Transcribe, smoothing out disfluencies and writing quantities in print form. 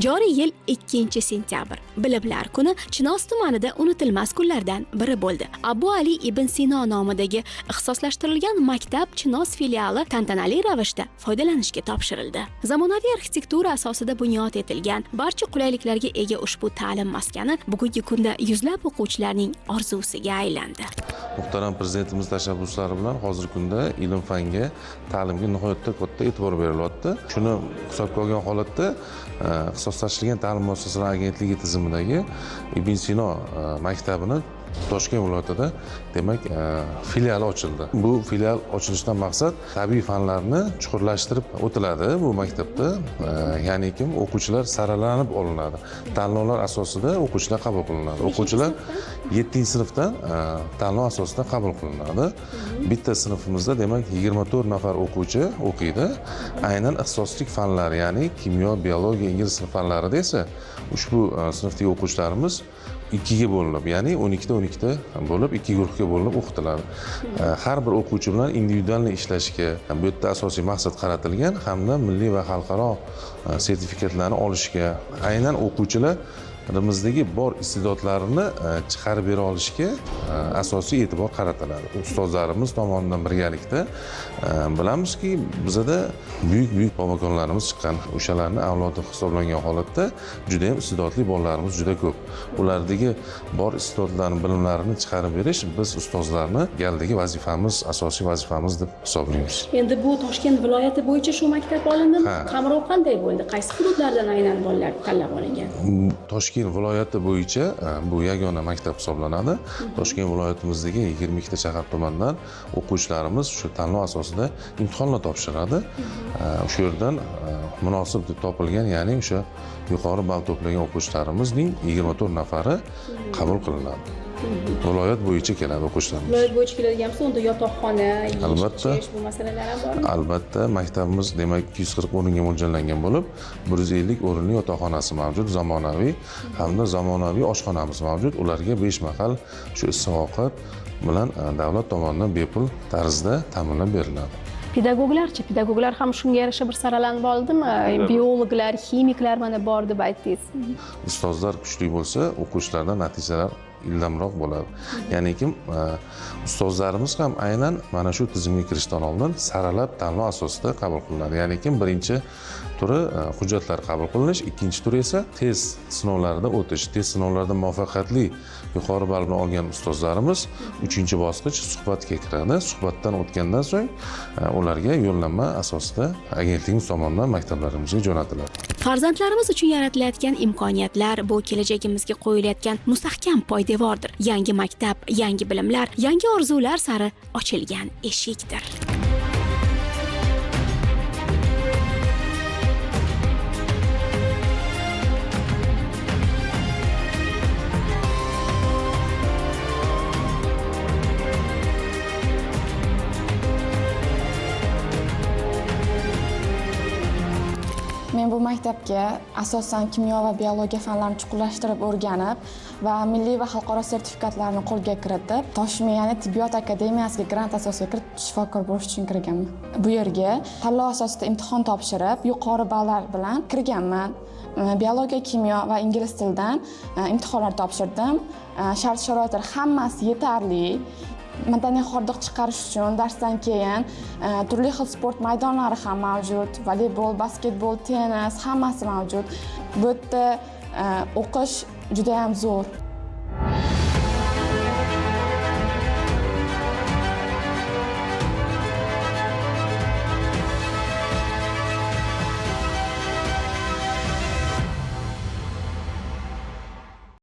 Joriy yil 2-sentyabr Bilimlar kuni Chinoz tumanida unutilmas kunlardan biri bo'ldi. Abu Ali ibn Sino nomidagi ixtisoslashtirilgan maktab Chinoz filiali tantanali ravishda foydalanishga topshirildi. Zamonaviy arxitektura asosida bunyod etilgan barcha qulayliklarga ega ushbu ta'lim maskani bugungi kunda yuzlab o'quvchilarning orzusiga aylandi. Muhtaram prezidentimiz tashabbuslari bilan hozirgi kunda ilm-fanga, ta'limga nihoyatda katta e'tibor berilyapti. Shuni hisobga olgan holatda ixtisoslashtirilgan ta'lim muassasalari agentligi tizimidagi Ibn Sino maktabini Toshkent viloyatida demak filiali ochildi. Bu filial ochilishidan maqsad tabiiy fanlarni chuqurlashtirib o'tiladi bu maktabda. Ya'ni kim o'quvchilar saralanib olinadi. Tanlovlar asosida o'quvchilar qabul qilinadi. O'quvchilar 7-sinfdan tanlov asosida qabul qilinadi. Bitta sinfimizda demak 24 nafar o'quvchi o'qiydi. Aynan ixtisoslik fanlar, ya'ni kimyo, biologiya, ingliz sinf fanlarida esa ushbu sinfdagi o'quvchilarimiz 2ga bo'linib, ya'ni 12ta bo'lib 2 guruhga bo'linib o'qitiladi. Har bir o'quvchi bilan individual ishlashga bu yerda asosiy maqsad qaratilgan hamda milliy va xalqaro sertifikatlarni olishga, aynan o'quvchilarimizdagi bor iste'dodlarini chiqarib bera olishga asosiy e'tibor qaratiladi. Ustozlarimiz tomonidan birgalikda bilamizki, bizada buyuk bobokonlarimiz chiqqan, o'shalarni avlodi hisoblangan holatda juda ham iste'dodli bolalarimiz juda ko'p. Ulardagi bor iste'dodlarni, bilimlarini chiqarib berish biz ustozlarni galdagi vazifamiz, asosiy vazifamiz deb hisoblaymiz. Endi bu Toshkent viloyati bo'yicha shu maktab olindimi? Qamrov qanday bo'ldi? Qaysi hududlardan aynan bolalar tanlab olingan? Toshkent viloyati bo'yicha bu yagona maktab hisoblanadi. Toshkent viloyatimizdagi 22 shahar tumandan o'quvchilarimiz shu tanlov asosida imtihonlar topshiradi. O'sha yerdan munosib deb topilgan, ya'ni o'sha yuqori ball to'plagan o'quvchilarimizning 24 nafari qabul qilinadi. Viloyat bo'yicha keladi o'quvchilarimiz. Viloyat bo'yicha keladigan bo'lsa, unda yotoqxona, albatta bu masalalar ham bormi? Albatta, maktabimiz demak 240 o'ringa mo'ljallangan bo'lib, 150 o'rinli yotoqxonasi mavjud, zamonaviy hamda zamonaviy oshxonamiz mavjud. Ularga 5 mahal shu issiq ovqat bilan davlat tomonidan bepul tarzda ta'minlab beriladi. Pedagoglar ham shunga yarasha bir saralanib oldimi? Biologlar, ximiklar mana bor deb aytdingiz. Ustozlar kuchli bo'lsa, o'quvchilardan natijalar ildamroq bo'ladi. Ya'ni kim ustozlarimiz ham aynan mana shu tizimga kirishdan oldin saralab tanlov asosida qabul qilinadi. Ya'ni kim birinchi turi hujjatlar qabul qilinish, ikkinchi turi esa test sinovlarida o'tish. Test sinovlarida muvaffaqiyatli yuqori ball bilan olgan ustozlarimiz 3-bosqich suhbatga kiradi. Suhbatdan o'tgandan so'ng ularga yo'llanma asosida agentligimiz tomonidan maktablarimizga jo'natiladi. Farzandlarimiz uchun yaratilayotgan imkoniyatlar bu kelajagimizga qo'yilayotgan mustahkam poydevordir. Yangi maktab, yangi bilimlar, yangi orzular sari ochilgan eshikdir. Men bu maktabga asosan kimyo va biologiya fanlarini chuqurlashtirib o'rganib va milliy va xalqaro sertifikatlarni qo'lga kiritib, Toshmiyani tibbiyot akademiyasiga grant asosida kirib shifokor bo'lish uchun kirganman. Bu yerga tanlov asosida imtihon topshirib, yuqori ballar bilan kirganman. Biologiya, kimyo va ingliz tilidan imtihonlar topshirdim. Shart-sharoitlar hammasi yetarli. Madaniy hordiq chiqarish uchun darsdan keyin turli xil sport maydonlari ham mavjud. Voleybol, basketbol, tennis hammasi mavjud. Bu yerda o'qish juda ham zo'r.